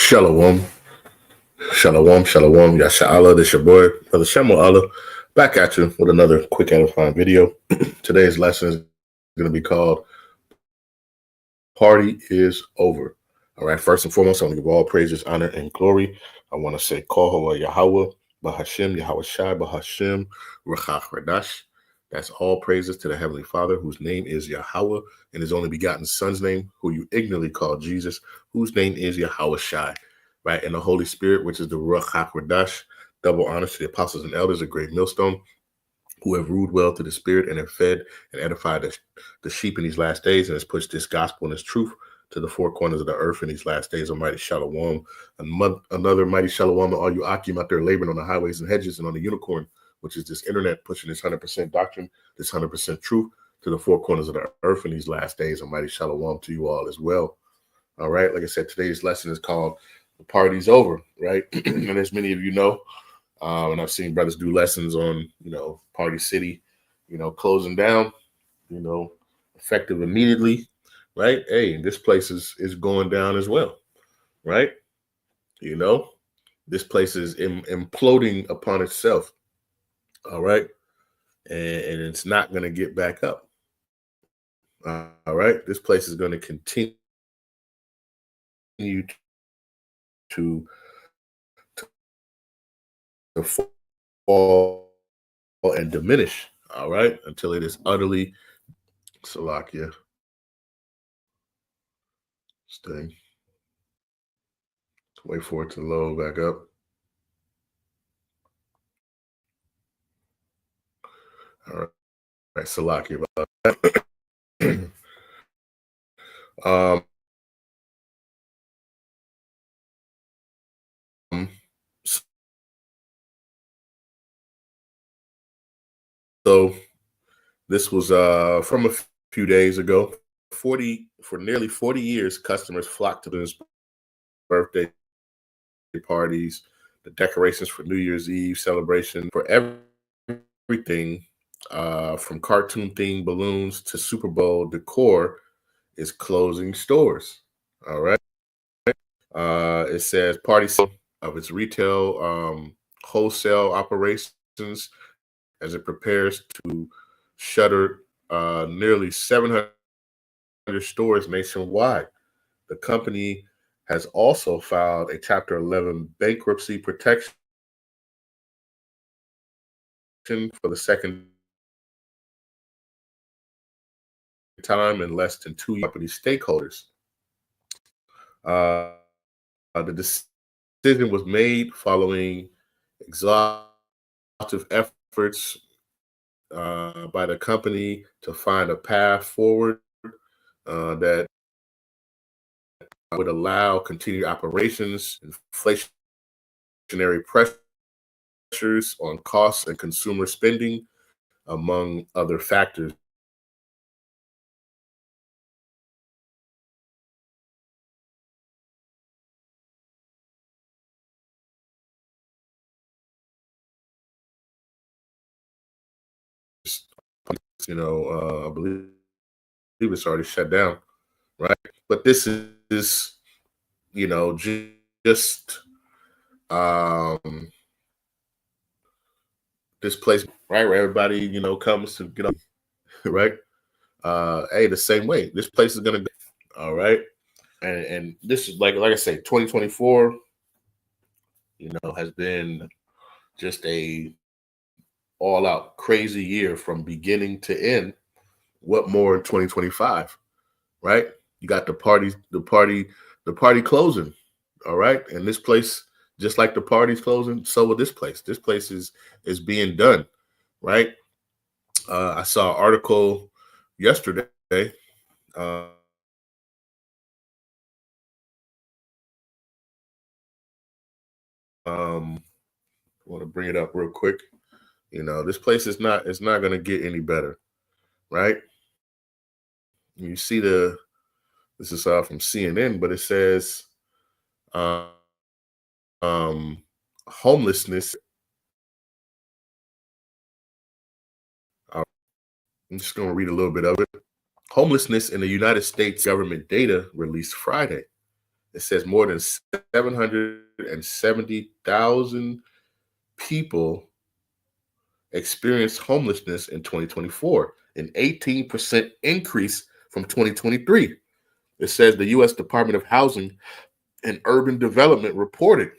Shalom, shalom, Yasha'Allah. This your boy, Brother Shemo Allah, back at you with another quick edifying video. Today's lesson is going to be called Party is Over. All right, first and foremost, I want to give all praises, honor, and glory. I want to say Yahawah, Bahasham, Yahawashi, Bahasham, Qadash. That's all praises to the Heavenly Father, whose name is Yahawah, and his only begotten Son's name, who you ignorantly call Jesus, whose name is Yahawashi. Right, and the Holy Spirit, which is the Rawchaa Qadash. Double honors to the apostles and elders, a great millstone, who have ruled well to the Spirit and have fed and edified the sheep in these last days, and has pushed this gospel and this truth to the four corners of the earth in these last days. Almighty Shalom. Another mighty Shalom to all you Akim out there laboring on the highways and hedges and on the unicorn, which is this internet pushing this 100% doctrine, this 100% truth to the four corners of the earth in these last days. Almighty Shalom to you all as well. All right, like I said, today's lesson is called The Party's Over, right? And as many of you know, and I've seen brothers do lessons on, Party City, closing down, effective immediately, right? Hey, this place is going down as well, right? This place is imploding upon itself, all right? And it's not going to get back up, all right? This place is going to continue to fall and diminish, all right, until it is utterly Salakia. Stay. Wait for it to load back up. All right, Salakia. So this was from a few days ago. For nearly 40 years, customers flocked to this birthday parties, the decorations for New Year's Eve celebration, for everything from cartoon themed balloons to Super Bowl decor is closing stores. All right. It says party of its retail wholesale operations as it prepares to shutter nearly 700 stores nationwide. The company has also filed a Chapter 11 bankruptcy protection for the second time in less than 2 years. Company stakeholders. The decision was made following exhaustive efforts by the company to find a path forward that would allow continued operations, inflationary pressures on costs and consumer spending, among other factors. I believe it's already shut down, right? But this is, just this place, right, where everybody, comes to get up, right? Hey, the same way. This place is gonna be, all right. And this is like I say, 2024, has been just a all-out crazy year from beginning to end. What more in 2025, right? You got the party closing, all right? And this place, just like the party's closing, so will this place. This place is being done, right? I saw an article yesterday. I want to bring it up real quick. This place is not going to get any better, right? You see this is from CNN, but it says homelessness. I'm just going to read a little bit of it. Homelessness in the United States government data released Friday It says more than 770,000 people experienced homelessness in 2024, an 18% increase from 2023. It says the U.S. Department of Housing and Urban Development reported.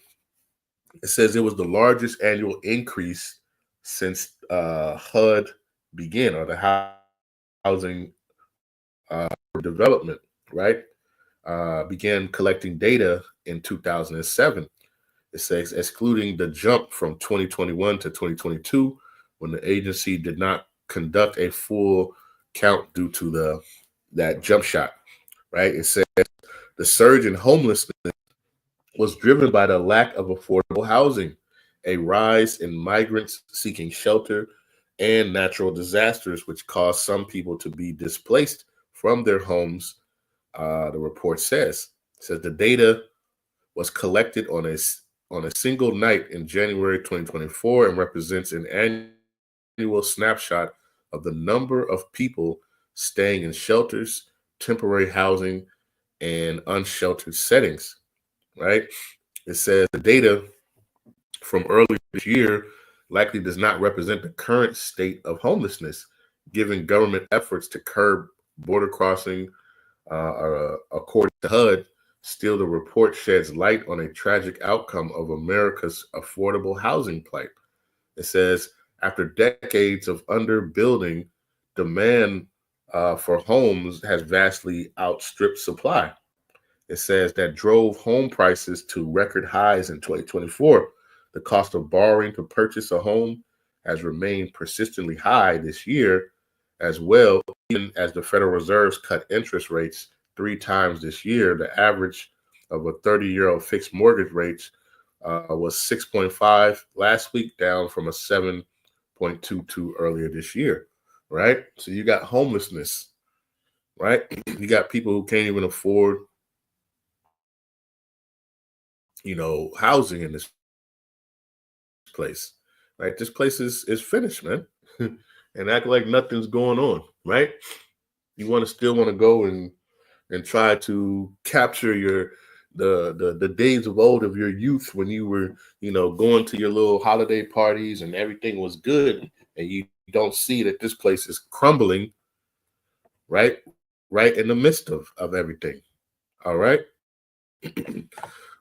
It says it was the largest annual increase since HUD began, or the Housing Development, right? Began collecting data in 2007. It says excluding the jump from 2021 to 2022, when the agency did not conduct a full count due to that jump shot, right? It says the surge in homelessness was driven by the lack of affordable housing, a rise in migrants seeking shelter, and natural disasters, which caused some people to be displaced from their homes. The report says the data was collected on a single night in January 2024 and represents an annual snapshot of the number of people staying in shelters, temporary housing, and unsheltered settings, right? It says the data from earlier this year likely does not represent the current state of homelessness, given government efforts to curb border crossing. According to HUD, still the report sheds light on a tragic outcome of America's affordable housing plight. It says after decades of underbuilding, demand for homes has vastly outstripped supply. It says that drove home prices to record highs in 2024. The cost of borrowing to purchase a home has remained persistently high this year as well, even as the Federal Reserve's cut interest rates 3 times this year. The average of a 30-year-old fixed mortgage rate was 6.5 last week, down from a 7.22 earlier this year, right? So you got homelessness, right? You got people who can't even afford housing in this place, right? This place is finished, man. And act like nothing's going on, right? You still want to go and try to capture the days of old of your youth when you were, going to your little holiday parties and everything was good, and you don't see that this place is crumbling, right? Right in the midst of everything. All right.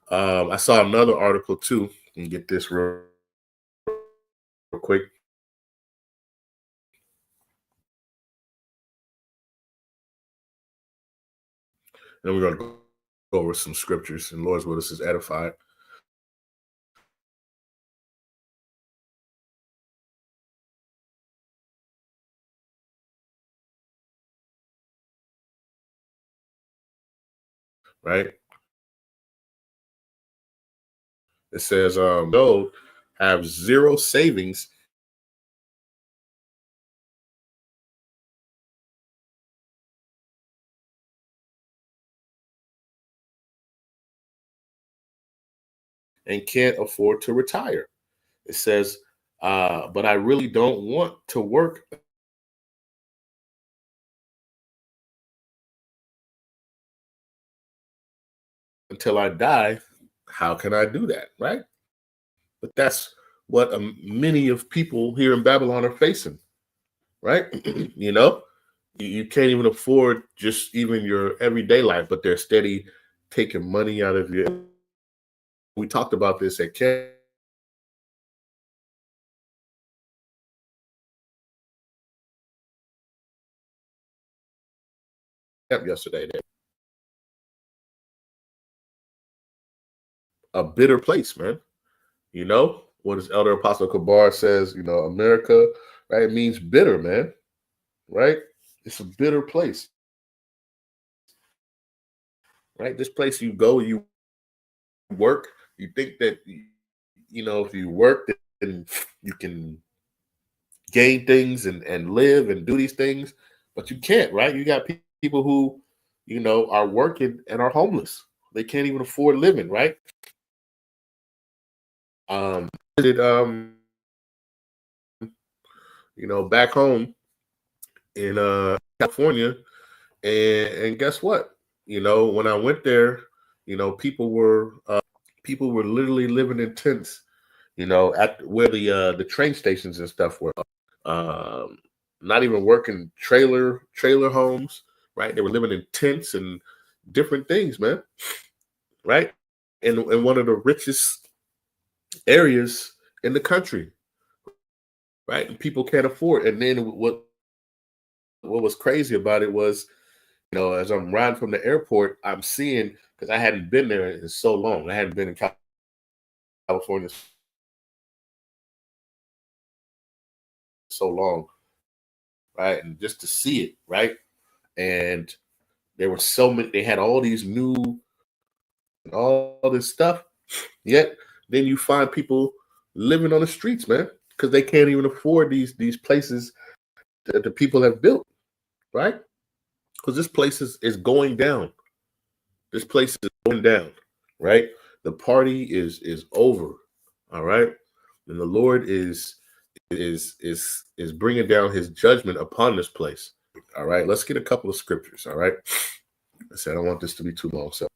I saw another article too, and get this real quick. And we're going to go over some scriptures, and Lord's will, this is edified. Right? It says, those have zero savings and can't afford to retire. It says, but I really don't want to work until I die. How can I do that? Right? But that's what many of people here in Babylon are facing, right? You can't even afford just even your everyday life, but they're steady taking money out of you. We talked about this at camp yesterday. A bitter place, man. What his elder apostle Kabar says, America, right? It means bitter, man. Right? It's a bitter place. Right? This place you go, you work, you think that if you work, then you can gain things and live and do these things, but you can't, right? You got people who, are working and are homeless. They can't even afford living, right? Did back home in California, and guess what? When I went there, People were literally living in tents, at where the train stations and stuff were. Um, Not even working trailer homes, right? They were living in tents and different things, man, right? In one of the richest areas in the country, right? And people can't afford. And then what was crazy about it was, as I'm riding from the airport, I'm seeing, because I hadn't been there in so long. I hadn't been in California so long, right? And just to see it, right? And there were so many. They had all these new, all this stuff. Yet then you find people living on the streets, man, because they can't even afford these places that the people have built, right? Because this place is going down. This place is going down, right? The party is over, all right, and the Lord is bringing down His judgment upon this place. All right, let's get a couple of scriptures. All right, I said I don't want this to be too long, so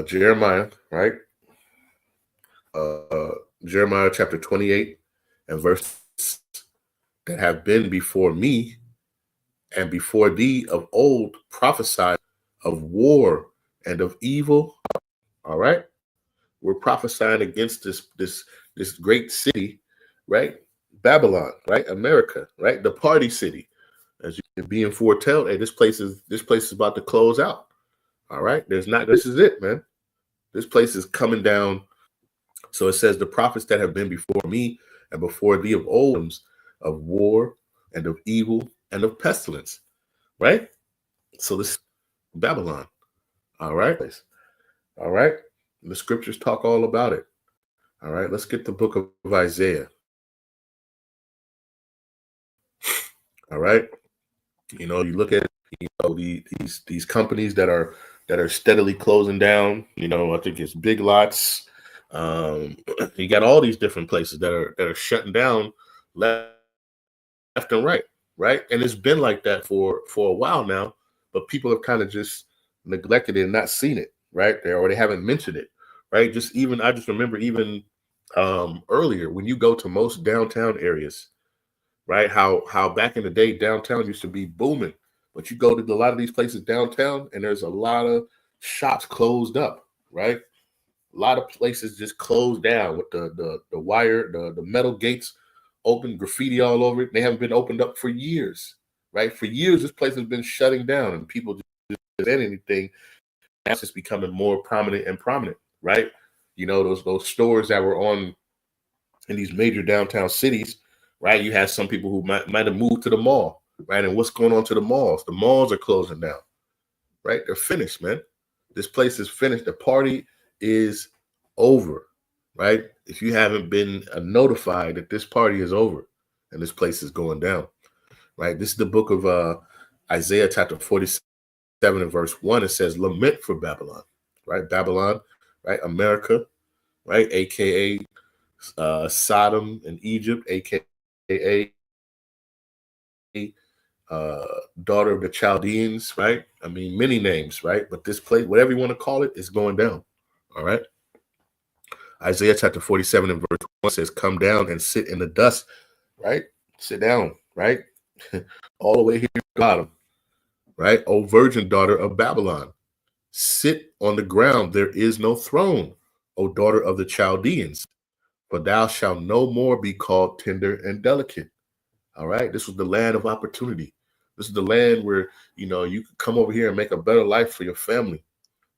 Jeremiah, right? Jeremiah chapter 28 and verse that have been before me and before thee of old prophesied of war and of evil. All right, we're prophesying against this great city, right? Babylon, right? America, right? The party city, as you being foretold. Hey, this place is about to close out. All right, this is it, man. This place is coming down. So it says, the prophets that have been before me and before thee of old, of war and of evil and of pestilence, right? So this Babylon, all right? All right? And the scriptures talk all about it. All right, let's get the book of Isaiah. All right, you look at these companies that are steadily closing down. I think it's Big Lots. You got all these different places that are shutting down left and right, right? And it's been like that for a while now, but people have kind of just neglected it and not seen it, right? They haven't mentioned it, right? I just remember even earlier when you go to most downtown areas, right? How back in the day downtown used to be booming, but you go to a lot of these places downtown and there's a lot of shops closed up, right? A lot of places just closed down with the wire, the metal gates open, graffiti all over it. They haven't been opened up for years, right? For years, this place has been shutting down, and people just did anything. Now it's just becoming more prominent and prominent, right? Those stores that were on in these major downtown cities, right? You had some people who might have moved to the mall, right? And what's going on to the malls? The malls are closing down, right? They're finished, man. This place is finished. The party is over, right? If you haven't been notified that this party is over and this place is going down, right? This is the book of Isaiah chapter 47 and verse 1. It says, lament for Babylon, right? Babylon, right? America, right? AKA Sodom and Egypt, AKA daughter of the Chaldeans, right? I mean, many names, right? But this place, whatever you want to call it, is going down. All right. Isaiah chapter 47 and verse 1 says, come down and sit in the dust, right? Sit down, right? All the way here at the bottom, right? O virgin daughter of Babylon, sit on the ground. There is no throne, O daughter of the Chaldeans, for thou shalt no more be called tender and delicate. All right. This was the land of opportunity. This is the land where, you could come over here and make a better life for your family,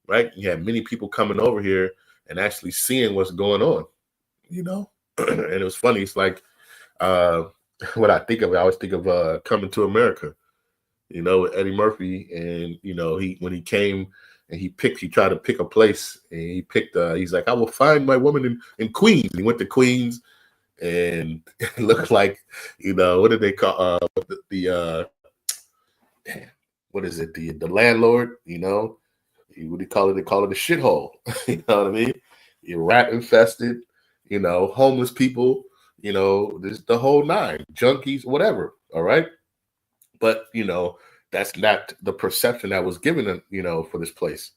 right? You had many people coming over here and actually seeing what's going on, and it was funny. It's like what I think of, I always think of Coming to America, with Eddie Murphy. And, when he came and he tried to pick a place, and he picked, he's like, I will find my woman in Queens. And he went to Queens, and it looked like, what did they call what is it? The landlord, what do you call it? They call it a shithole. You know what I mean? You're rat infested, homeless people, this the whole nine, junkies, whatever. All right. But that's not the perception that was given, for this place.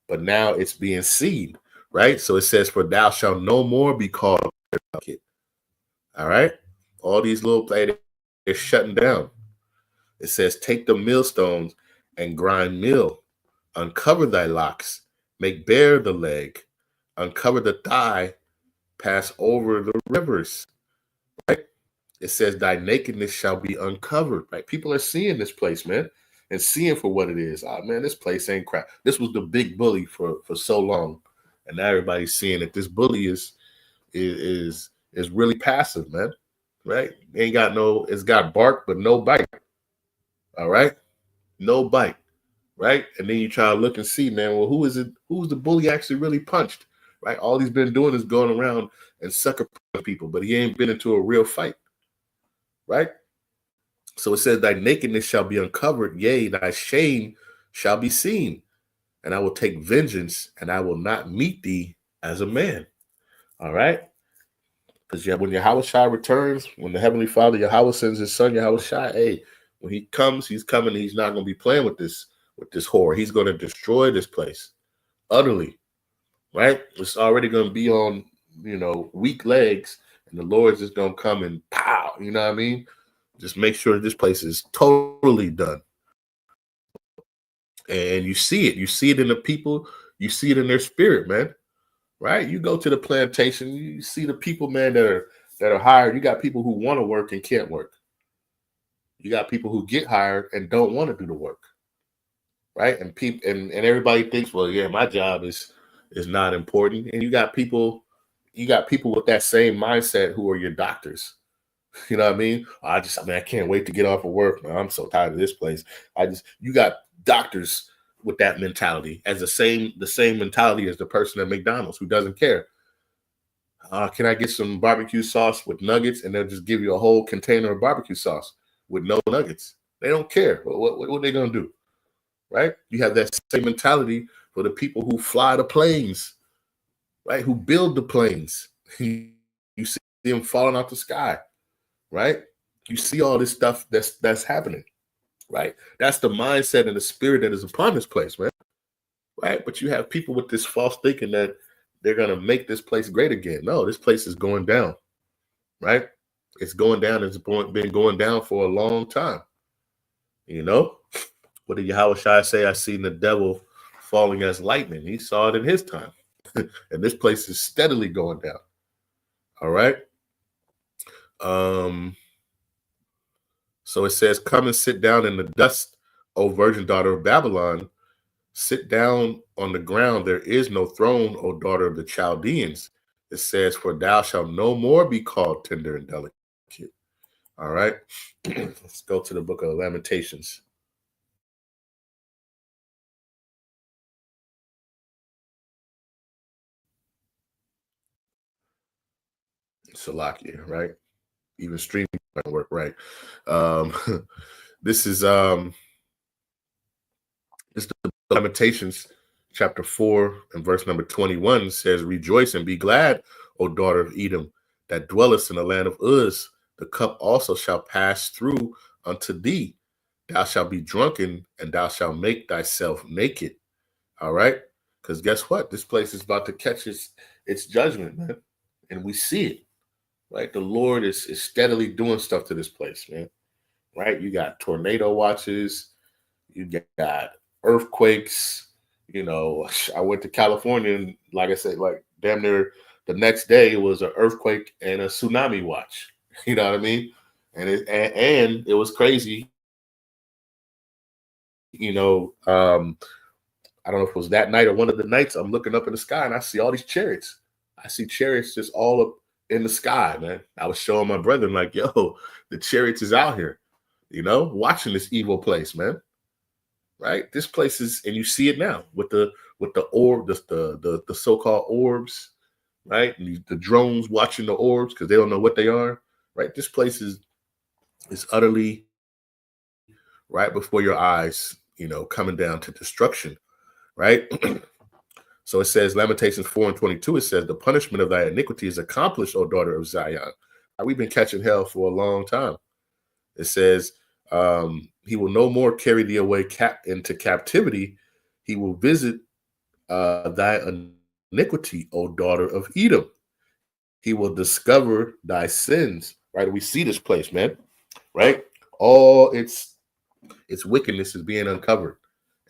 but now it's being seen, right? So it says, for thou shalt no more be called bucket. All right? All these little plays, they're shutting down. It says, take the millstones and grind meal, uncover thy locks, make bare the leg, uncover the thigh, pass over the rivers, right? It says, thy nakedness shall be uncovered, right? People are seeing this place, man, and seeing for what it is. Oh, man, this place ain't crap. This was the big bully for so long, and now everybody's seeing that this bully is really passive, man, right? Ain't got no, it's got bark, but no bite, all right? No bite, right? And then you try to look and see, man, well, who is it? Who's the bully actually really punched, right? All he's been doing is going around and sucker punching people, but he ain't been into a real fight, right? So it says, thy nakedness shall be uncovered, yea, thy shame shall be seen, and I will take vengeance, and I will not meet thee as a man. All right? Because when Yahawashi returns, when the Heavenly Father, Yahawah, sends his son, Yahawashi, hey, when he comes, he's coming, he's not going to be playing with this whore. He's going to destroy this place utterly, right? It's already going to be on, weak legs, and the Lord's just going to come and pow, you know what I mean? Just make sure this place is totally done. And you see it. You see it in the people. You see it in their spirit, man. Right? You go to the plantation. You see the people, man, that are hired. You got people who want to work and can't work. You got people who get hired and don't want to do the work. Right? And people and everybody thinks, well, yeah, my job is not important. And you got people with that same mindset who are your doctors. You know what I mean? I can't wait to get off of work, man. I'm so tired of this place. You got doctors with that mentality as the same mentality as the person at McDonald's who doesn't care. Can I get some barbecue sauce with nuggets? And they'll just give you a whole container of barbecue sauce with no nuggets. They don't care. What are they going to do? Right? You have that same mentality for the people who fly the planes, right? Who build the planes. You see them falling out the sky. Right? You see all this stuff that's happening, right? That's the mindset and the spirit that is upon this place, man. Right? But you have people with this false thinking that they're going to make this place great again. No, this place is going down, right? It's going down. It's been going down for a long time. What did Yahawashi say? I seen the devil falling as lightning. He saw it in his time. And this place is steadily going down. All right? So it says, come and sit down in the dust, O virgin daughter of Babylon. Sit down on the ground. There is no throne, O daughter of the Chaldeans. It says, for thou shalt no more be called tender and delicate. All right. Let's go to the book of Lamentations. Salakia, right? Even streaming doesn't work, right? This is the Lamentations chapter 4 and verse number 21 says, rejoice and be glad, O daughter of Edom, that dwellest in the land of Uz. The cup also shall pass through unto thee. Thou shalt be drunken, and thou shalt make thyself naked. All right? Because guess what? This place is about to catch its judgment, man. And we see it, right? The Lord is steadily doing stuff to this place, man. Right? You got tornado watches. You got earthquakes. I went to California, and like I said, like damn near the next day it was an earthquake and a tsunami watch. You know what I mean? And it was crazy. I don't know if it was that night or one of the nights. I'm looking up in the sky and I see all these chariots. I see chariots just all up in the sky, man. I was showing my brethren like, yo, the chariots is out here, watching this evil place, man. Right? This place is, and you see it now with the orb, the so-called orbs, right? And the drones watching the orbs because they don't know what they are, right? This place is utterly right before your eyes, coming down to destruction, right? So it says, Lamentations 4 and 22, it says, the punishment of thy iniquity is accomplished, O daughter of Zion. We've been catching hell for a long time. It says, he will no more carry thee away into captivity. He will visit thy iniquity, O daughter of Edom. He will discover thy sins. Right? We see this place, man. Right? All its wickedness is being uncovered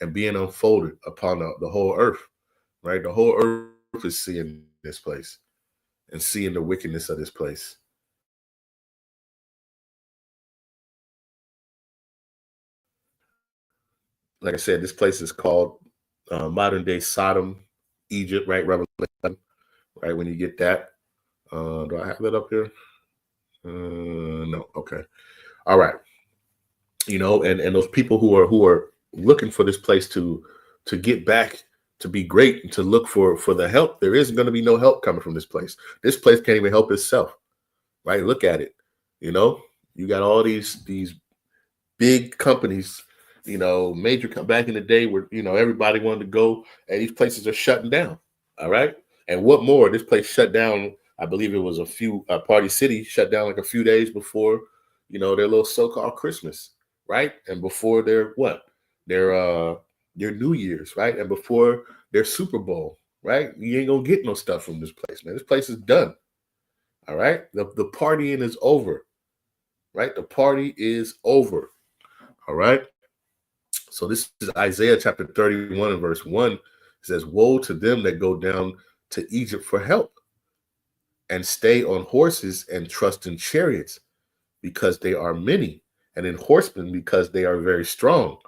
and being unfolded upon the whole earth. Right? The whole earth is seeing this place and seeing the wickedness of this place. Like I said, this place is called modern day Sodom, Egypt, right? Revelation, right? When you get that, do I have that up here? No. Okay. All right. And those people who are looking for this place to get back to be great and to look for the help, there isn't going to be no help coming from this place. This place can't even help itself, right? Look at it. You got all these big companies, major back in the day where everybody wanted to go, and these places are shutting down. All right, and what more? This place shut down. I believe it was Party City shut down like a few days before, their little so-called Christmas, right? And before their New Year's, right? And before their Super Bowl, right? You ain't gonna get no stuff from this place, man. This place is done. All right, the partying is over, right? The party is over. All right. So this is Isaiah chapter 31 and verse 1. It says, woe to them that go down to Egypt for help and stay on horses and trust in chariots because they are many, and in horsemen because they are very strong.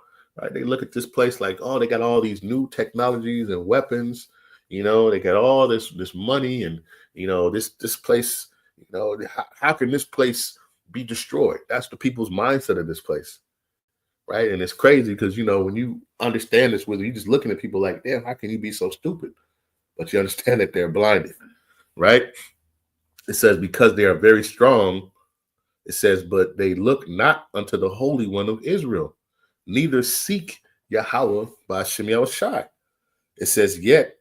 Right? They look at this place like, oh, they got all these new technologies and weapons. They got all this money, and this place. How can this place be destroyed? That's the people's mindset of this place. Right. And it's crazy because, when you understand this, whether you're just looking at people like, damn, how can you be so stupid? But you understand that they're blinded. Right. It says, because they are very strong, it says, but they look not unto the Holy One of Israel, neither seek Yahawah Bahasham Yahawashi. It says, yet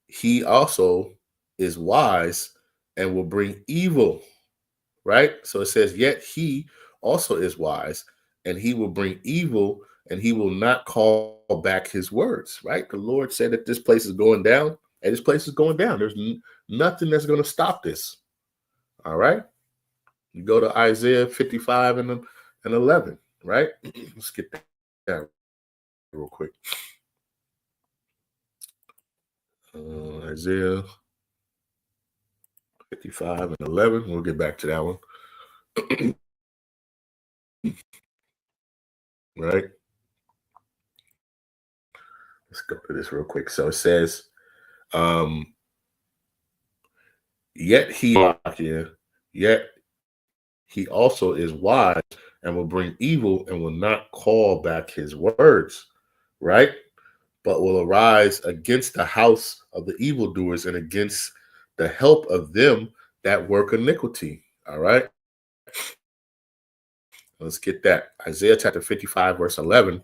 he also is wise and will bring evil. Right. So it says, yet he also is wise and he will bring evil and he will not call back his words. Right. The Lord said that this place is going down, and this place is going down. There's nothing that's going to stop this. All right. You go to Isaiah 55 and 11. Right. Let's get that real quick. Isaiah 55 and 11. We'll get back to that one. Right. Let's go to this real quick. So it says, yet he also is wise and will bring evil and will not call back his words, right? But will arise against the house of the evildoers and against the help of them that work iniquity. All right. Let's get that. Isaiah chapter 55, verse 11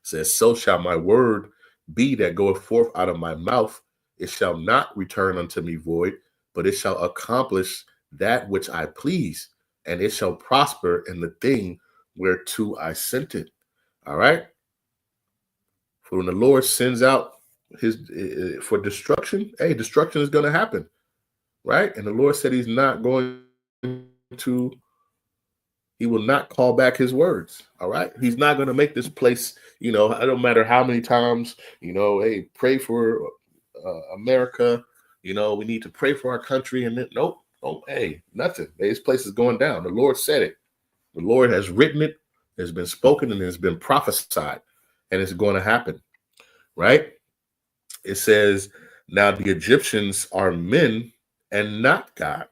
says, so shall my word be that goeth forth out of my mouth. It shall not return unto me void, but it shall accomplish that which I please, and it shall prosper in the thing whereto I sent it. All right. For when the Lord sends out his for destruction, hey, destruction is going to happen. Right. And the Lord said he will not call back his words. All right. He's not going to make this place, I don't matter how many times, hey, pray for America. We need to pray for our country. And then, nope. Hey, nothing. This place is going down. The Lord said it. The Lord has written it. It's been spoken and it's been prophesied, and it's going to happen. Right. It says, now the Egyptians are men and not God.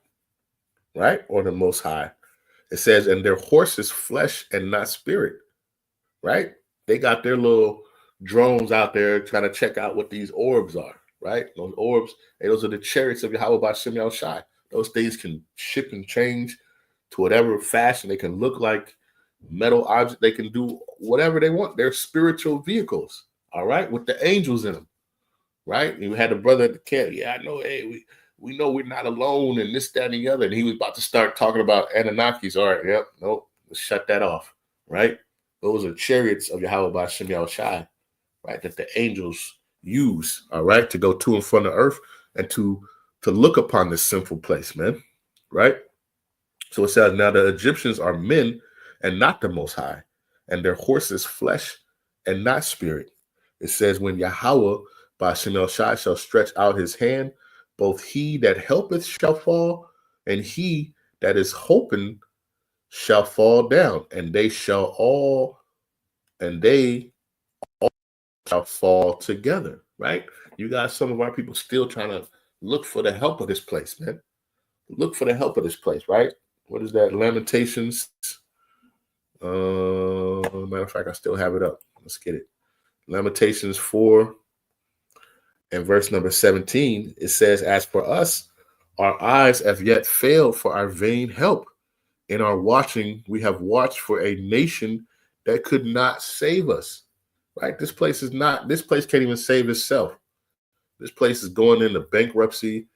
Right. Or the Most High. It says, and their horses flesh and not spirit. Right. They got their little drones out there trying to check out what these orbs are. Right. Those orbs, those are the chariots of Yahawah Bahasham Yahawashi. Those things can ship and change to whatever fashion. They can look like metal objects. They can do whatever they want. They're spiritual vehicles. All right. With the angels in them. Right. And you had a brother at the camp. Yeah, I know. Hey, we know we're not alone and this, that, and the other. And he was about to start talking about Anunnakis. All right. Yep. Nope. Let's shut that off. Right. Those are chariots of Yahawah Bahasham Yahawashi. Right. That the angels, use, all right, to go to and from the earth and to look upon this sinful place, man, right? So it says, now the Egyptians are men and not the Most High, and their horses flesh and not spirit. It says, when Yahawah Bahasham Shai shall stretch out his hand, both he that helpeth shall fall, and he that is hoping shall fall down, and they shall fall together, right? You got some of our people still trying to look for the help of this place, man. Look for the help of this place, right? What is that? Lamentations. Matter of fact, I still have it up. Let's get it. Lamentations 4 and verse number 17. It says, as for us, our eyes have yet failed for our vain help. In our watching, we have watched for a nation that could not save us. Right? This place can't even save itself. This place is going into bankruptcy,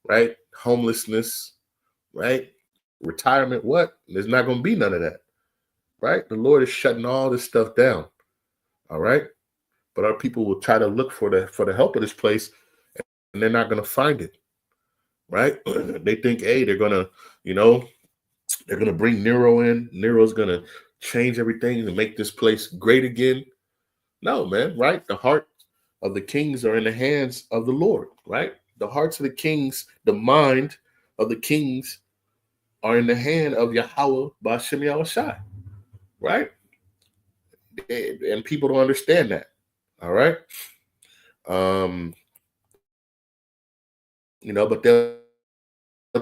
right? Homelessness, right? Retirement, what? There's not going to be none of that, right? The Lord is shutting all this stuff down, all right? But our people will try to look for the help of this place, and they're not going to find it, right? They think, hey, they're going to, they're going to bring Nero in. Nero's going to change everything to make this place great again. No, man, right? The heart of the kings are in the hands of the Lord, right? The hearts of the kings, the mind of the kings are in the hand of Yahawah Bahasham Yahawashi, right? And people don't understand that, all right? But they'll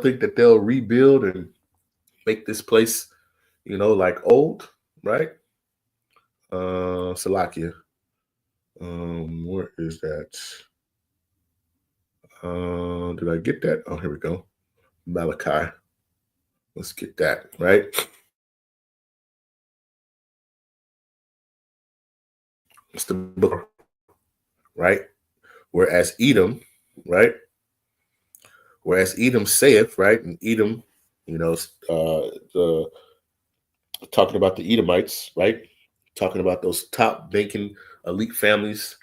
think that they'll rebuild and make this place, like old, right? Salakia. Where is that? Did I get that? Oh, here we go. Malachi. Let's get that, right? It's the book, right? Whereas Edom, right? Whereas Edom saith, right? And Edom, talking about the Edomites, right? Talking about those top banking elite families,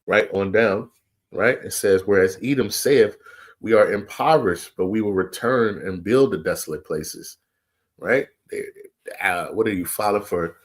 right? On down, right? It says, whereas Edom saith, we are impoverished, but we will return and build the desolate places, right? What are you filing for?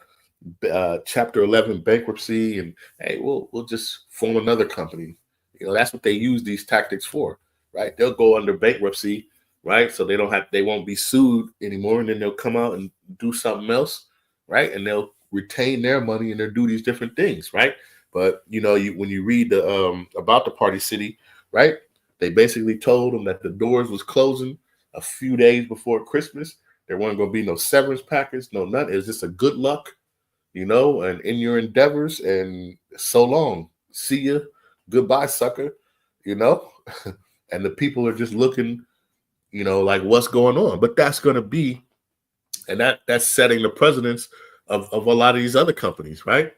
Chapter 11 bankruptcy, and hey, we'll just form another company. That's what they use these tactics for, right? They'll go under bankruptcy, right? So they won't be sued anymore, and then they'll come out and do something else, right? And they'll retain their money and they'll do these different things, right? But when you read the about the Party City, right? They basically told them that the doors was closing a few days before Christmas. There weren't going to be no severance package, no nothing. It was just a good luck, and in your endeavors, and so long. See ya. Goodbye, sucker. And the people are just looking, like what's going on. But that's going to be, and that's setting the precedence of a lot of these other companies, right?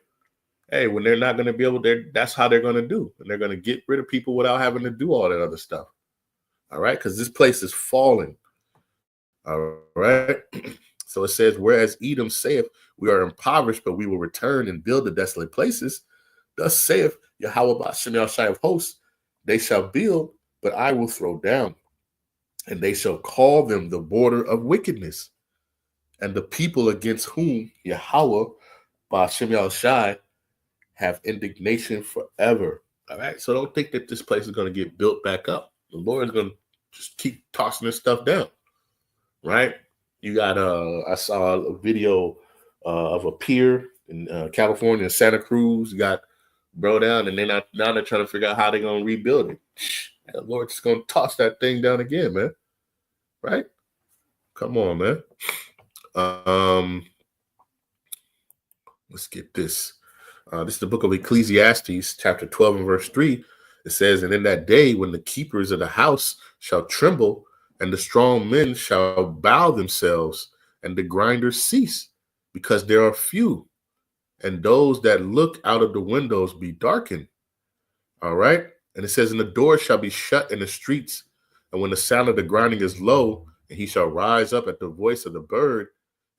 Hey, when they're not going to be able to, that's how they're going to do. And they're going to get rid of people without having to do all that other stuff. All right? Because this place is falling. All right? So it says, whereas Edom saith, we are impoverished, but we will return and build the desolate places. Thus saith Yahawah Bahasham Yahawashi of hosts, they shall build, but I will throw down. And they shall call them the border of wickedness. And the people against whom Yahawah Bahasham Yahawashi have indignation forever. All right. So don't think that this place is going to get built back up. The Lord is going to just keep tossing this stuff down. Right. You got I saw a video of a pier in California, Santa Cruz, got bro down, and now they're trying to figure out how they're going to rebuild it. The Lord's just going to toss that thing down again, man. Right? Come on, man. Let's get this. This is the book of Ecclesiastes, chapter 12 and verse 3. It says, and in that day when the keepers of the house shall tremble, and the strong men shall bow themselves, and the grinders cease, because there are few, and those that look out of the windows be darkened. All right. And it says, and the door shall be shut in the streets, and when the sound of the grinding is low, and he shall rise up at the voice of the bird,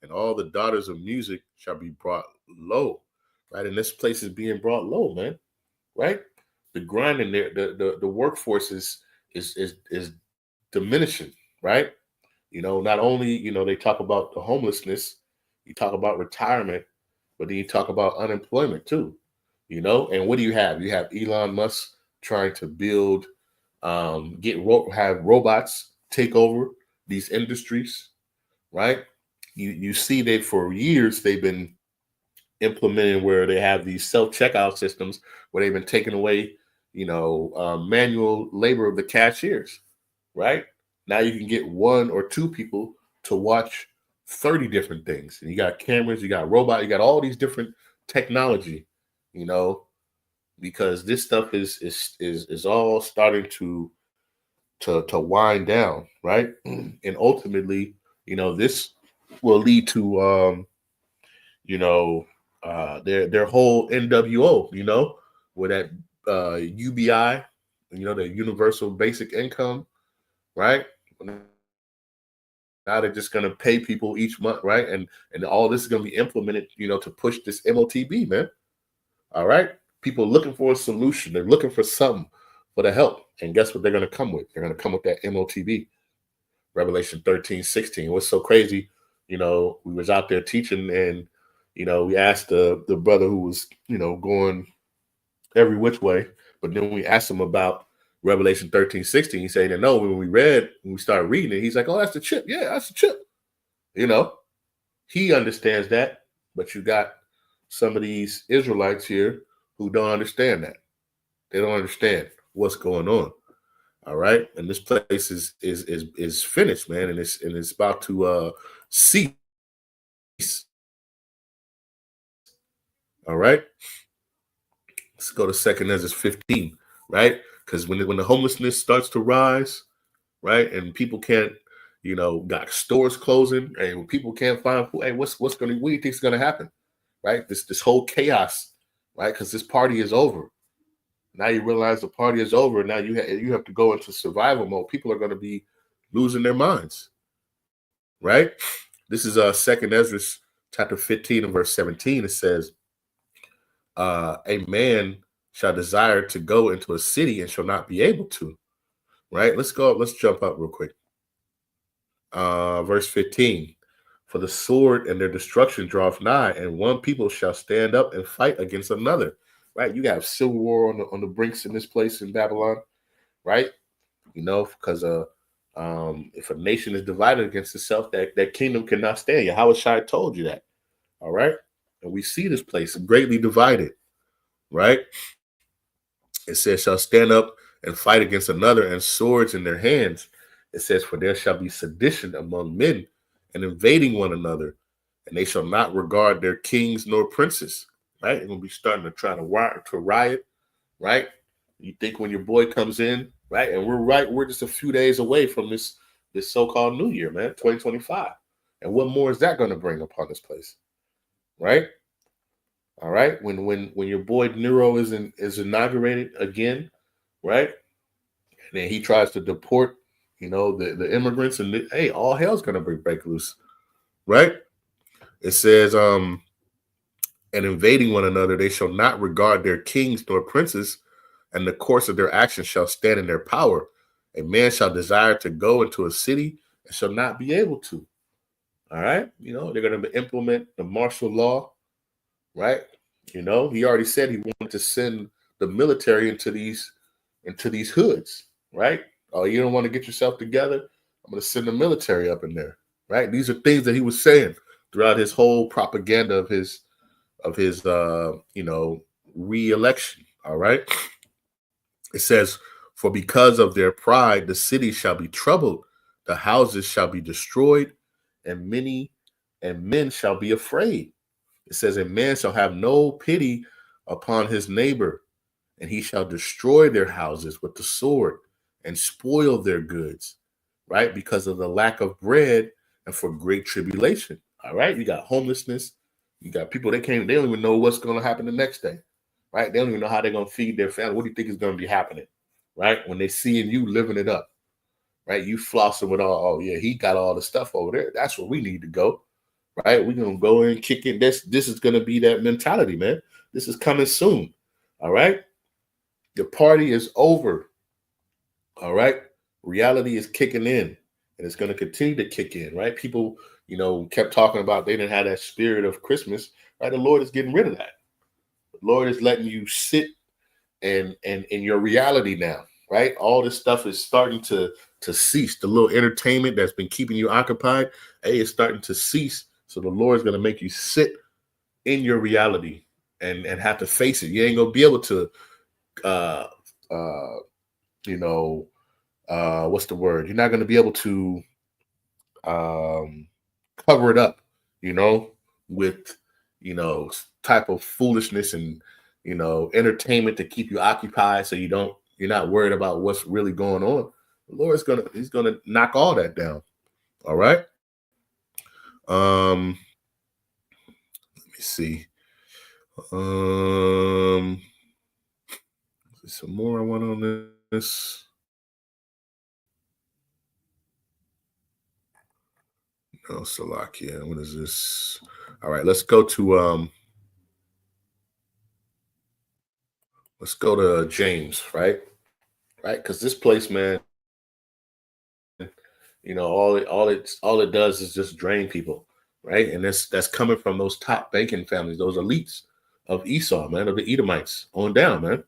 and all the daughters of music shall be brought low. Right. And this place is being brought low, man. Right. the grinding there, the workforce is diminishing, right? Not only, they talk about the homelessness, you talk about retirement, but then you talk about unemployment too, and what do you have? You have Elon Musk trying to build, have robots take over these industries, right? You see that for years they've been implementing where they have these self-checkout systems where they've been taking away, manual labor of the cashiers, right? Now you can get one or two people to watch 30 different things. And you got cameras, you got robot, you got all these different technology, because this stuff is all starting to wind down, right? And ultimately, this will lead to their whole NWO, with that UBI, the universal basic income, right? Now they're just gonna pay people each month, right? And all this is gonna be implemented, to push this MOTB, man. All right. People looking for a solution. They're looking for something for the help. And guess what they're gonna come with? They're gonna come with that MOTB. Revelation 13:16. What's so crazy, we was out there teaching, and we asked the brother who was, going every which way, but then we asked him about Revelation 13:16. He said, no, when we started reading it, he's like, oh, that's the chip. Yeah, that's the chip. He understands that, but you got some of these Israelites here who don't understand that. They don't understand what's going on. All right. And this place is finished, man, and it's about to cease. All right. Let's go to 2 Ezra 15, right? Because when the homelessness starts to rise, right, and people can't, got stores closing, and when people can't find food, hey, what do you think is gonna happen? Right? This whole chaos, right? Because this party is over. Now you realize the party is over. Now you have to go into survival mode. People are going to be losing their minds, right? This is 2 Ezra chapter 15 and verse 17. It says, a man shall desire to go into a city and shall not be able to, right? Let's jump up real quick. Verse 15. For the sword and their destruction draweth nigh, and one people shall stand up and fight against another. Right? You have civil war on the brinks in this place in Babylon, right? Because if a nation is divided against itself, that kingdom cannot stand. Yahawashi told you that. All right, and we see this place greatly divided, right? It says, shall stand up and fight against another, and swords in their hands. It says, for there shall be sedition among men, and invading one another, and they shall not regard their kings nor princes. Right? They're gonna be starting to try to riot, right? You think when your boy comes in, right? And we're just a few days away from this so-called New Year, man, 2025. And what more is that going to bring upon this place? Right? All right. When your boy Nero is inaugurated again, right? And then he tries to deport, the immigrants, and hey, all hell's gonna break loose, right? It says, and invading one another, they shall not regard their kings nor princes, and the course of their actions shall stand in their power. A man shall desire to go into a city and shall not be able to. All right, they're going to implement the martial law, right? He already said he wanted to send the military into these hoods, right? Oh, you don't want to get yourself together? I'm going to send the military up in there, right? These are things that he was saying throughout his whole propaganda of his re-election. All right. It says, for because of their pride, the city shall be troubled, the houses shall be destroyed, and men shall be afraid. It says, a man shall have no pity upon his neighbor, and he shall destroy their houses with the sword and spoil their goods, right? Because of the lack of bread and for great tribulation. All right. You got homelessness. You got people they don't even know what's going to happen the next day, right? They don't even know how they're going to feed their family. What do you think is going to be happening, right? When they seeing you living it up, right? You flossing with oh yeah, he got all the stuff over there. That's where we need to go, right? We're going to go in, kick it. This is going to be that mentality, man. This is coming soon, all right? Your party is over. All right. Reality is kicking in, and it's going to continue to kick in, right? People, kept talking about they didn't have that spirit of Christmas, right? The Lord is getting rid of that. The Lord is letting you sit and in your reality now, right? All this stuff is starting to cease. The little entertainment that's been keeping you occupied, hey, it's starting to cease. So the Lord's going to make you sit in your reality and have to face it. You ain't gonna be able to uh what's the word? You're not gonna be able to cover it up, with type of foolishness and entertainment to keep you occupied so you're not worried about what's really going on. The Lord's he's gonna knock all that down. All right. Let me see. Some more I want on this. No, Salakia. What is this? All right, let's go to James, right? Right, because this place, man, all it does is just drain people, right? And that's coming from those top banking families, those elites of Esau, man, of the Edomites on down, man,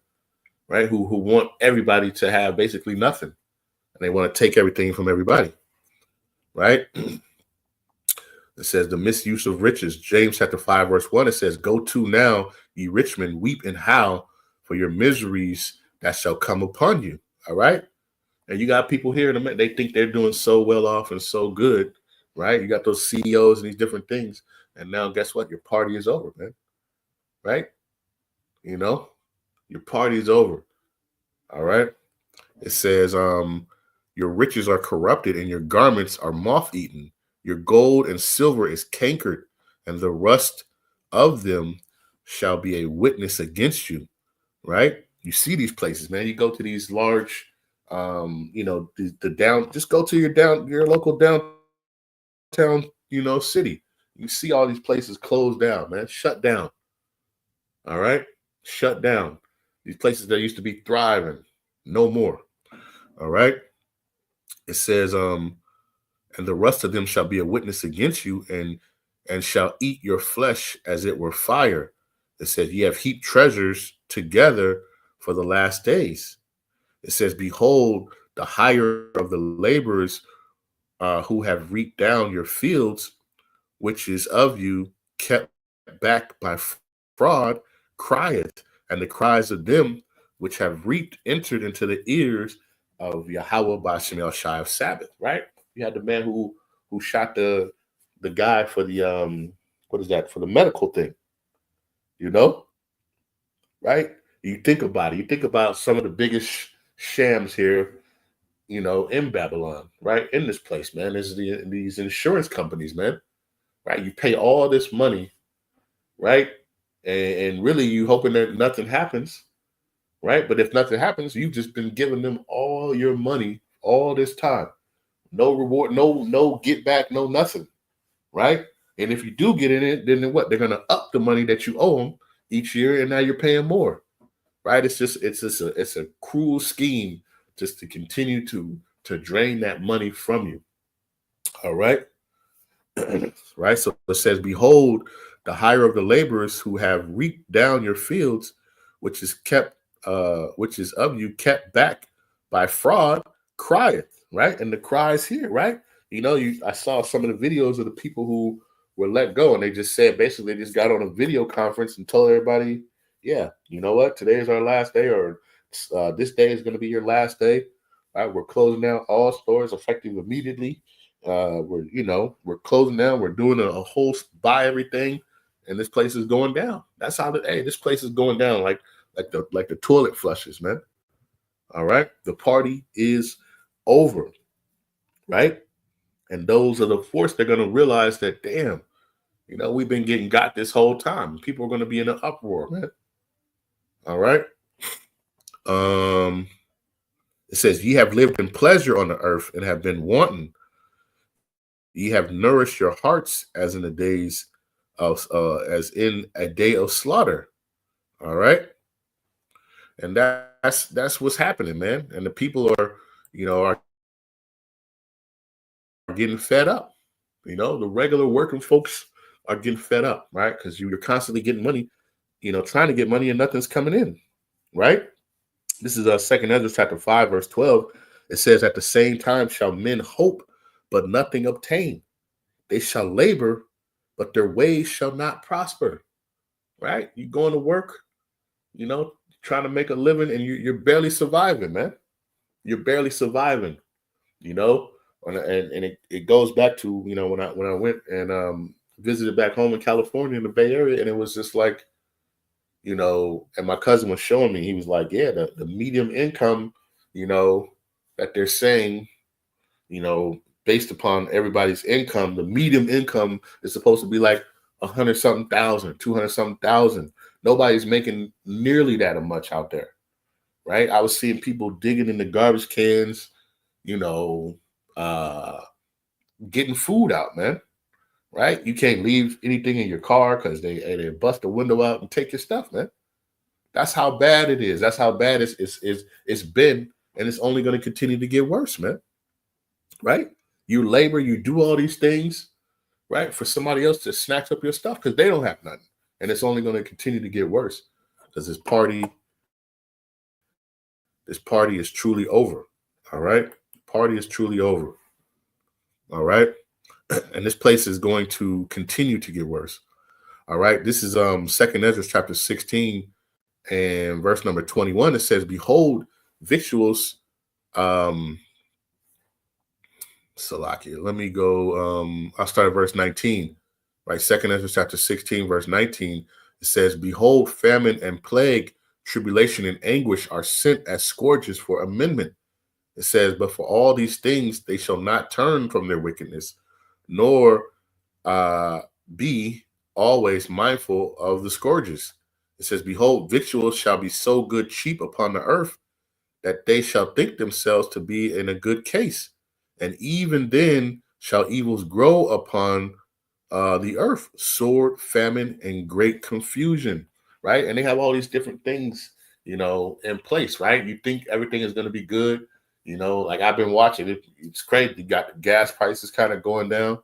right? Who want everybody to have basically nothing, and they want to take everything from everybody, right? It says the misuse of riches. James chapter 5, verse 1, it says, "Go to now, ye rich men, weep and howl for your miseries that shall come upon you." All right. And you got people here, they think they're doing so well off and so good, right? You got those CEOs and these different things. And now guess what? Your party is over, man. Right? Your party is over. All right. It says, your riches are corrupted and your garments are moth-eaten. Your gold and silver is cankered, and the rust of them shall be a witness against you. Right? You see these places, man. You go to these large, the down. Just go to your local downtown, city. You see all these places closed down, man. Shut down. All right, shut down. These places that used to be thriving, no more. All right. It says, and the rest of them shall be a witness against you, and shall eat your flesh as it were fire. It says, ye have heaped treasures together for the last days. It says, behold, the hire of the laborers who have reaped down your fields, which is of you, kept back by fraud, crieth, and the cries of them which have reaped entered into the ears of Yahawah Bahasham shy of Sabbath. Right? You had the man who shot the guy for the what is that, for the medical thing, right? You think about it. You think about some of the biggest shams here, in Babylon, right? In this place, man. There's these insurance companies, man, right? You pay all this money, right? And really you hoping that nothing happens, right? But if nothing happens, you've just been giving them all your money all this time. No reward, no get back, no nothing, right? And if you do get in it, then what? They're gonna up the money that you owe them each year, and now you're paying more, right? It's a cruel scheme just to continue to drain that money from you. All right. Right. So it says, behold, the hire of the laborers who have reaped down your fields, which is of you kept back by fraud, crieth, right? And the cries here, right? I saw some of the videos of the people who were let go, and they just said basically they just got on a video conference and told everybody, yeah, you know what? Today is our last day, or this day is going to be your last day. Right? We're closing down all stores effective immediately. We're closing down. We're doing a whole buy everything, and this place is going down. That's how this place is going down, like the toilet flushes, man. All right, the party is over, right? And those are the force. They're going to realize that, damn, we've been getting got this whole time. People are going to be in an uproar, man. All right. It says, ye have lived in pleasure on the earth and have been wanton. Ye have nourished your hearts as in the days of as in a day of slaughter. All right. And that's what's happening, man. And the people are getting fed up. The regular working folks are getting fed up, right? Because you're constantly getting money, trying to get money and nothing's coming in, right? This is Second Ezra chapter 5, verse 12. It says, "At the same time shall men hope, but nothing obtain. They shall labor, but their ways shall not prosper." Right? You going to work, trying to make a living, and you're barely surviving, man. You're barely surviving, you know. And it goes back to when I went and visited back home in California in the Bay Area, and it was just like, and my cousin was showing me, he was like, yeah, the medium income, that they're saying, based upon everybody's income, the medium income is supposed to be like 100 something thousand, 200 something thousand. Nobody's making nearly that much out there, right? I was seeing people digging in the garbage cans, you know, uh, getting food out, man. Right? You can't leave anything in your car because they bust the window out and take your stuff, man. That's how bad it is. That's how bad it's been, and it's only going to continue to get worse, man. Right? You labor, you do all these things, right, for somebody else to snatch up your stuff because they don't have nothing, and it's only going to continue to get worse because this party is truly over. All right, the party is truly over. All right, and this place is going to continue to get worse. All right, this is Second Ezra chapter 16 and verse number 21. It says, "Behold, victuals." Salakia. Let me go. I'll start at verse 19. Right, Second Ezra chapter 16, verse 19. It says, "Behold, famine and plague, tribulation and anguish are sent as scourges for amendment." It says, "But for all these things they shall not turn from their wickedness, nor uh, be always mindful of the scourges." It says, "Behold, victuals shall be so good cheap upon the earth, that they shall think themselves to be in a good case. And even then shall evils grow upon the earth, sword, famine, and great confusion." Right? And they have all these different things, in place, right? You think everything is going to be good. Like I've been watching it. It's crazy. You got the gas prices kind of going down,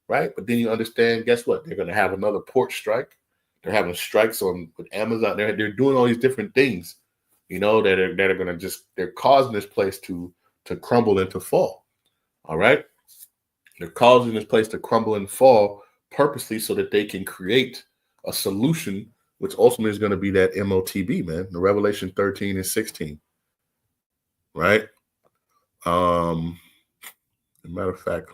right? But then you understand, guess what? They're going to have another port strike. They're having strikes on with Amazon. They're doing all these different things, that are going to they're causing this place to crumble and to fall. All right, they're causing this place to crumble and fall purposely so that they can create a solution, which ultimately is going to be that MOTB, man, the Revelation 13 and 16. Right. As a matter of fact,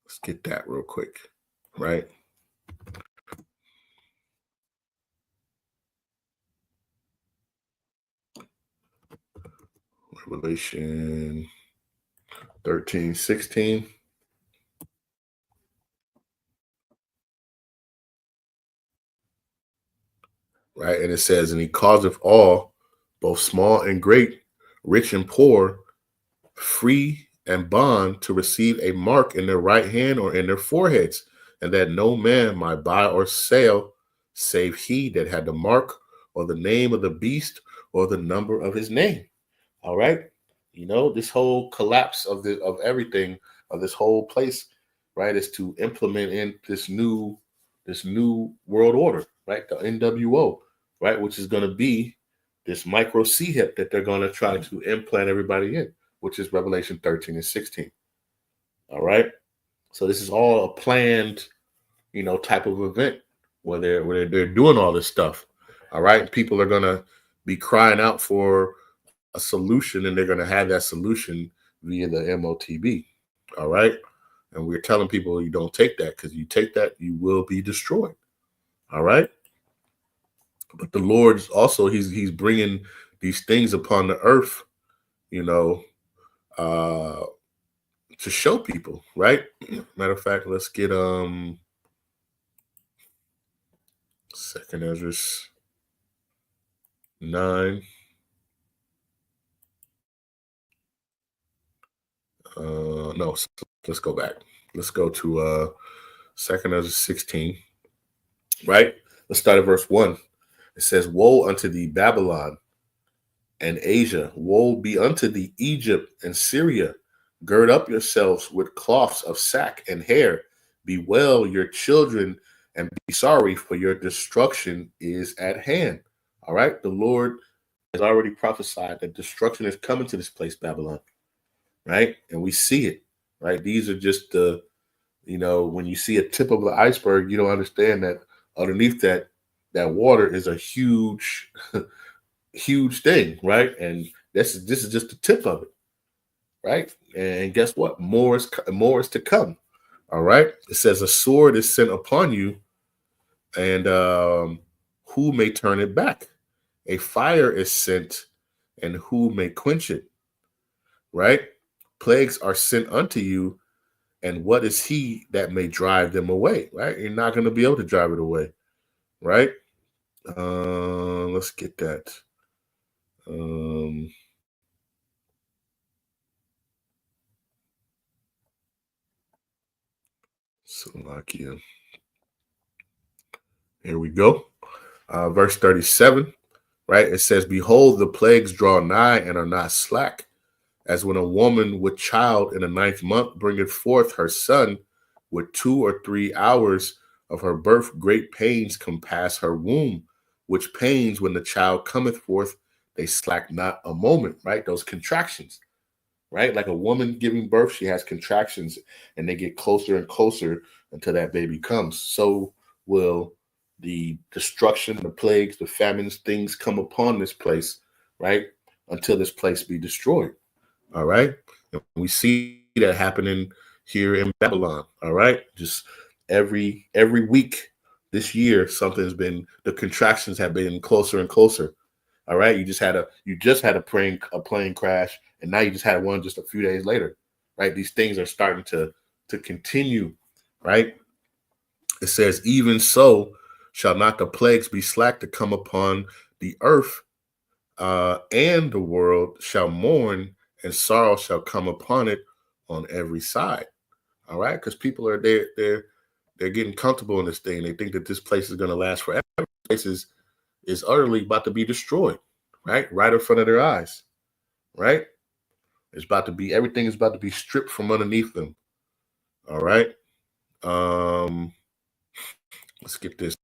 let's get that real quick. Right. Revelation 13, 16. Right. And it says, "And he causeth all, both small and great, rich and poor, free and bond, to receive a mark in their right hand or in their foreheads, and that no man might buy or sell, save he that had the mark or the name of the beast or the number of his name." All right. This whole collapse of everything, of this whole place, right, is to implement in this new world order, right? The NWO, right, which is going to be this micro C hip that they're going to try to implant everybody in, which is Revelation 13 and 16. All right. So this is all a planned, type of event where they're doing all this stuff. All right. People are gonna be crying out for a solution, and they're gonna have that solution via the MOTB. All right. And we're telling people, you don't take that, because you take that, you will be destroyed. All right. But the Lord's also, he's bringing these things upon the earth, you know, uh, to show people, right? Matter of fact, let's get Second Ezra 9. No, let's go back. Let's go to Second Ezra 16. Right? Let's start at verse 1. It says, woe unto thee, Babylon and Asia. Woe be unto thee, Egypt and Syria. Gird up yourselves with cloths of sack and hair. Bewail your children and be sorry, for your destruction is at hand. All right. The Lord has already prophesied that destruction is coming to this place, Babylon. Right. And we see it. Right. These are just the, when you see a tip of the iceberg, you don't understand that underneath that water is a huge, huge thing, right? And this is just the tip of it, right? And guess what? More is to come. All right. It says a sword is sent upon you, and who may turn it back? A fire is sent, and who may quench it? Right? Plagues are sent unto you, and what is he that may drive them away? Right? You're not going to be able to drive it away, right? Let's get that. Slovakia. Here we go. Verse 37, right? It says, behold, the plagues draw nigh and are not slack, as when a woman with child in the 9th month bringeth forth her son, with 2 or 3 hours of her birth, great pains compass her womb, which pains when the child cometh forth, they slack not a moment, right? Those contractions, right? Like a woman giving birth, she has contractions and they get closer and closer until that baby comes. So will the destruction, the plagues, the famines, things come upon this place, right? Until this place be destroyed. All right. And we see that happening here in Babylon. All right. Just every week this year, the contractions have been closer and closer. All right. You just had a plane crash, and now you just had one just a few days later. Right. These things are starting to continue. Right. It says, even so shall not the plagues be slack to come upon the earth, and the world shall mourn, and sorrow shall come upon it on every side. All right, because people are they're getting comfortable in this thing. They think that this place is going to last forever. This place is utterly about to be destroyed, right in front of their eyes. Right, everything is about to be stripped from underneath them. All right, let's get this.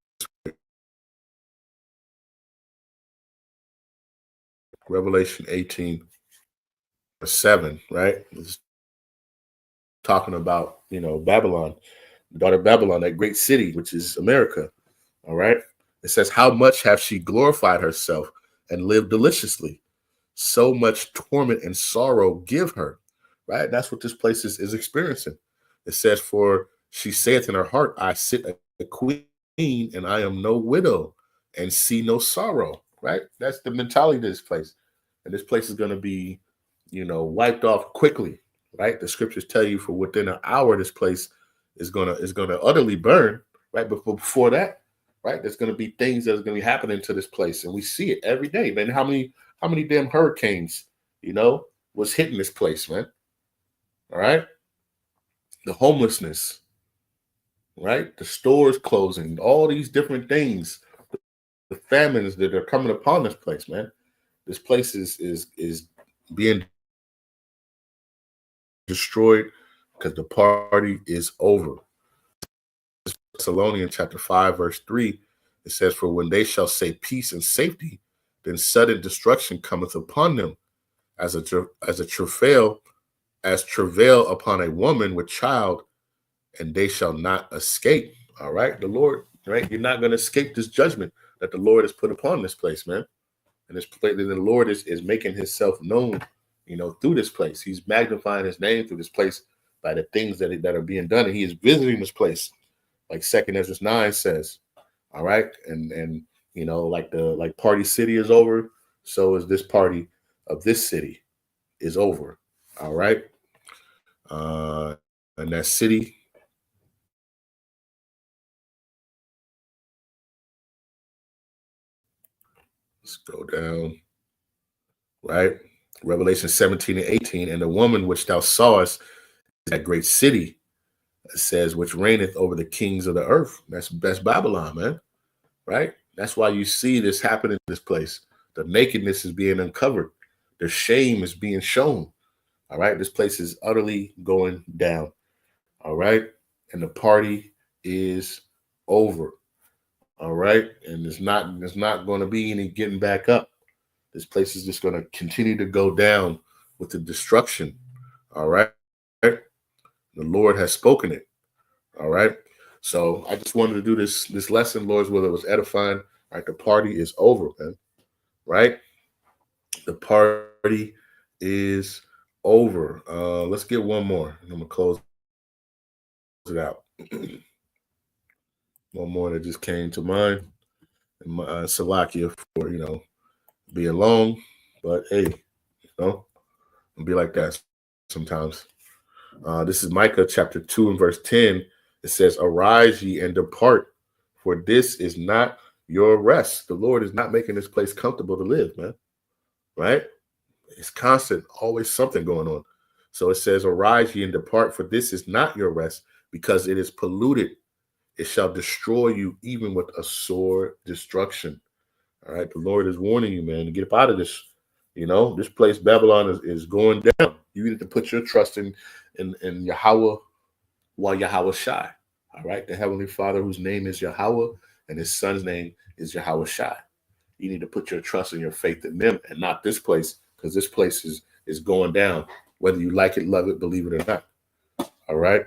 Revelation 18:7, right? It's talking about, Babylon, the daughter of Babylon, that great city, which is America. All right. It says, how much have she glorified herself and lived deliciously? So much torment and sorrow give her. Right. That's what this place is experiencing. It says, for she saith in her heart, I sit a queen and I am no widow and see no sorrow. Right. That's the mentality of this place. And this place is going to be, wiped off quickly. Right. The scriptures tell you for within an hour, this place is gonna utterly burn. Right. But before that, right, there's going to be things that are going to be happening to this place, and we see it every day, man. How many damn hurricanes, was hitting this place, man? All right, the homelessness, right, the stores closing, all these different things, the famines that are coming upon this place, man. This place is being destroyed because the party is over. Thessalonians chapter 5, verse 3, it says, for when they shall say peace and safety, then sudden destruction cometh upon them, as travail upon a woman with child, and they shall not escape. All right, the Lord, right? You're not going to escape this judgment that the Lord has put upon this place, man. And this place, the Lord is making himself known, through this place. He's magnifying his name through this place by the things that are being done, and he is visiting this place, like 2 Ezra 9 says. All right, and like Party City is over, so is this party of this city is over. All right, and that city, let's go down. Right, Revelation 17:18, and the woman which thou sawest is that great city, it says, which reigneth over the kings of the earth. That's Babylon, man. Right, That's why you see this happen in this place. The nakedness is being uncovered. The shame is being shown. All right. This place is utterly going down. All right. And the party is over. All right. And it's not going to be any getting back up. This place is just going to continue to go down with the destruction. All right. The Lord has spoken it. All right. So I just wanted to do this lesson, Lord's will. It was edifying. All right. The party is over, man. Right. The party is over. Let's get one more. And I'm gonna close it out. One more that just came to mind. And Salakia for being long, but hey, it'll be like that sometimes. This is Micah chapter 2 and verse 10. It says, "Arise ye and depart, for this is not your rest." The Lord is not making this place comfortable to live, man. Right? It's constant, always something going on. So it says, "Arise ye and depart, for this is not your rest, because it is polluted. It shall destroy you even with a sore destruction." All right. The Lord is warning you, man, to get up out of this. This place, Babylon, is going down. You need to put your trust in Yahawah while Yahawashi. All right. The Heavenly Father, whose name is Yahawah, and his son's name is Yahawashi. You need to put your trust and your faith in them and not this place, because this place is going down, whether you like it, love it, believe it or not. All right.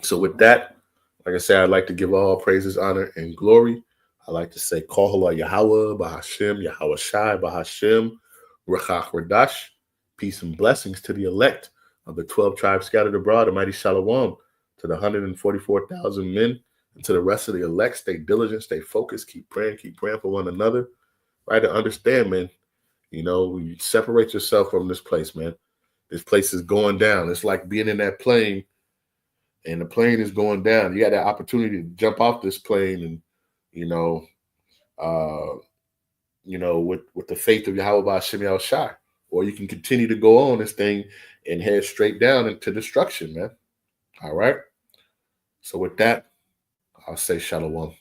So with that, like I said, I'd like to give all praises, honor, and glory. I like to say, Kohala Yahawah, Bahasham, Yahawashi, Bahasham, Qadash. Peace and blessings to the elect of the 12 tribes scattered abroad, a mighty shalom to the 144,000 men, and to the rest of the elect. Stay diligent, stay focused, keep praying for one another. Right? To understand, man, you separate yourself from this place, man. This place is going down. It's like being in that plane and the plane is going down. You got that opportunity to jump off this plane and, with the faith of Yahawah Bahasham Yahawashi. Or you can continue to go on this thing and head straight down into destruction, man. All right. So with that, I'll say shalom.